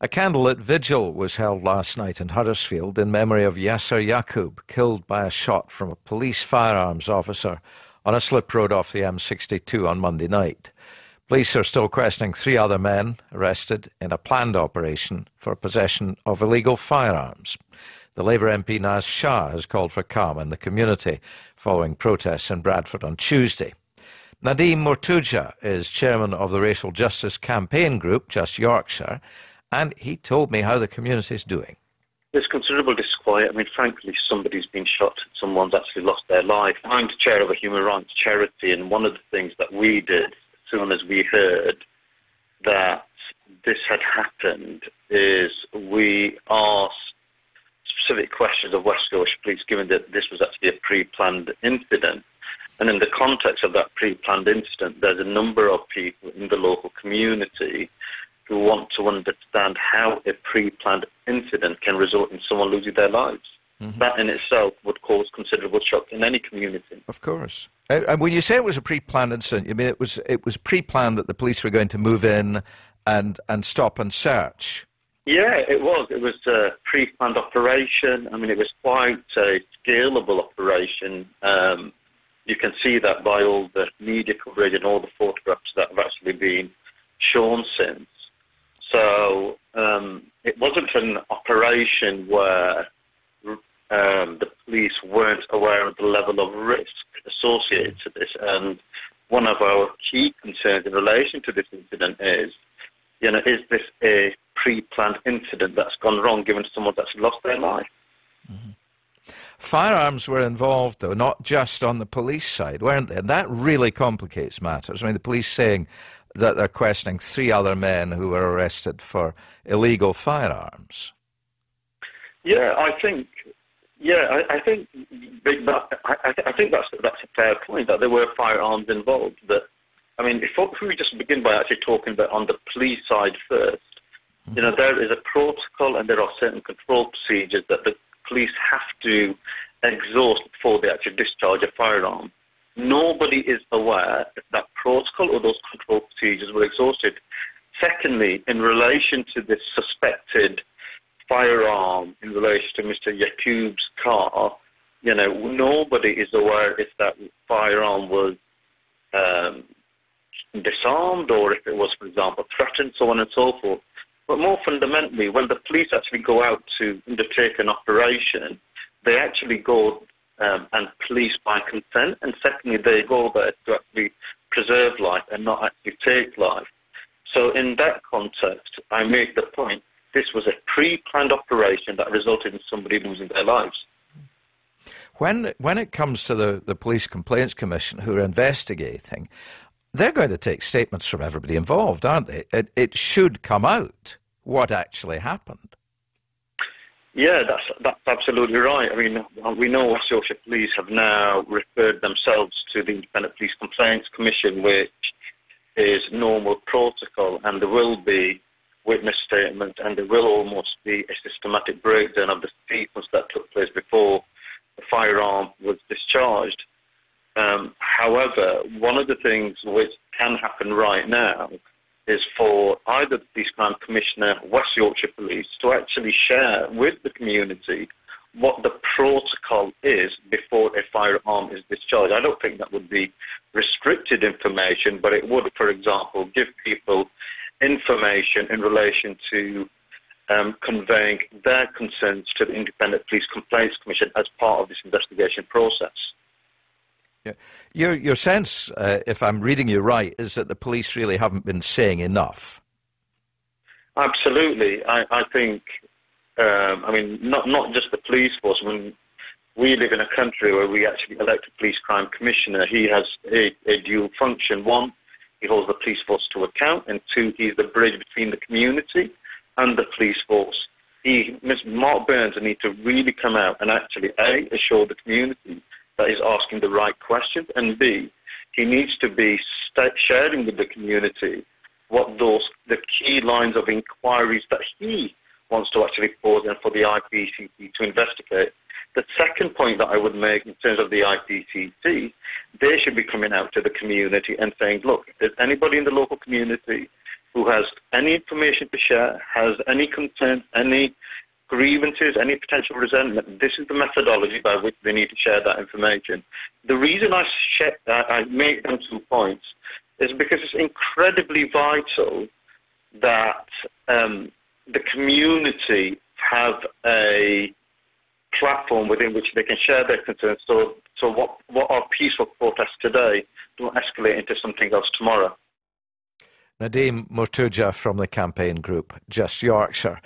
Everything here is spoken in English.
A candlelit vigil was held last night in Huddersfield in memory of Yassar Yaqub, killed by a shot from a police firearms officer on a slip road off the M62 on Monday night. Police are still questioning 3 other men arrested in a planned operation for possession of illegal firearms. The Labour MP Naz Shah has called for calm in the community following protests in Bradford on Tuesday. Nadeem Murtuja is chairman of the Racial Justice Campaign Group, Just Yorkshire, and he told me how the community is doing. There's considerable disquiet. I mean, frankly, somebody's been shot, someone's actually lost their life. I'm the chair of a human rights charity, and one of the things that we did as soon as we heard that this had happened is we asked specific questions of West Yorkshire Police, given that this was actually a pre-planned incident. And in the context of that pre-planned incident, there's a number of people in the local community who want to understand how a pre-planned incident can result in someone losing their lives. Mm-hmm. That in itself would cause considerable shock in any community. Of course. And when you say it was a pre-planned incident, you mean it was pre-planned that the police were going to move in and stop and search? Yeah, it was. It was a pre-planned operation. I mean, it was quite a scalable operation. You can see that by all the media coverage and all the photographs that have actually been shown since. So it wasn't an operation where the police weren't aware of the level of risk associated to this. And one of our key concerns in relation to this incident is, is this a pre-planned incident that's gone wrong given someone's actually lost their life? Mm-hmm. Firearms were involved, though, not just on the police side, weren't they? And that really complicates matters. I mean, the police saying that they're questioning 3 other men who were arrested for illegal firearms. Yeah, I think that's a fair point, that there were firearms involved. That, I mean, if we just begin by actually talking about on the police side first, mm-hmm. There is a protocol and there are certain control procedures that the police have to exhaust before they actually discharge a firearm. Nobody is aware if that protocol or those control procedures were exhausted. Secondly, in relation to this suspected firearm in relation to Mr. Yaqub's car, nobody is aware if that firearm was disarmed or if it was, for example, threatened, so on and so forth. But more fundamentally, when the police actually go out to undertake an operation, they actually go and police by consent, and secondly, they go there to actually preserve life and not actually take life. So in that context, I make the point, this was a pre-planned operation that resulted in somebody losing their lives. When it comes to the Police Complaints Commission who are investigating, they're going to take statements from everybody involved, aren't they? It should come out what actually happened. Yeah, that's absolutely right. I mean, we know West Yorkshire Police have now referred themselves to the Independent Police Complaints Commission, which is normal protocol, and there will be witness statements, and there will almost be a systematic breakdown of the sequence that took place before the firearm was discharged. However, one of the things which can happen right now is for either the Police Crime Commissioner, West Yorkshire Police, to actually share with the community what the protocol is before a firearm is discharged. I don't think that would be restricted information, but it would, for example, give people information in relation to conveying their concerns to the Independent Police Complaints Commission as part of this investigation process. Yeah. Your sense, if I'm reading you right, is that the police really haven't been saying enough. Absolutely. I think, not just the police force. I mean, we live in a country where we actually elect a police crime commissioner. He has a dual function. 1, he holds the police force to account, and 2, he's the bridge between the community and the police force. Mark Burns needs to really come out and actually, A, assure the community that he's asking the right questions, and B, he needs to be sharing with the community what the key lines of inquiries that he wants to actually pose and for the IPCC to investigate. The second point that I would make in terms of the IPCC, they should be coming out to the community and saying, look, if there's anybody in the local community who has any information to share, has any concern, any grievances, any potential resentment, this is the methodology by which they need to share that information. The reason I make them 2 points is because it's incredibly vital that the community have a platform within which they can share their concerns. So what are peaceful protests today don't escalate into something else tomorrow. Nadeem Murtuja from the campaign group Just Yorkshire.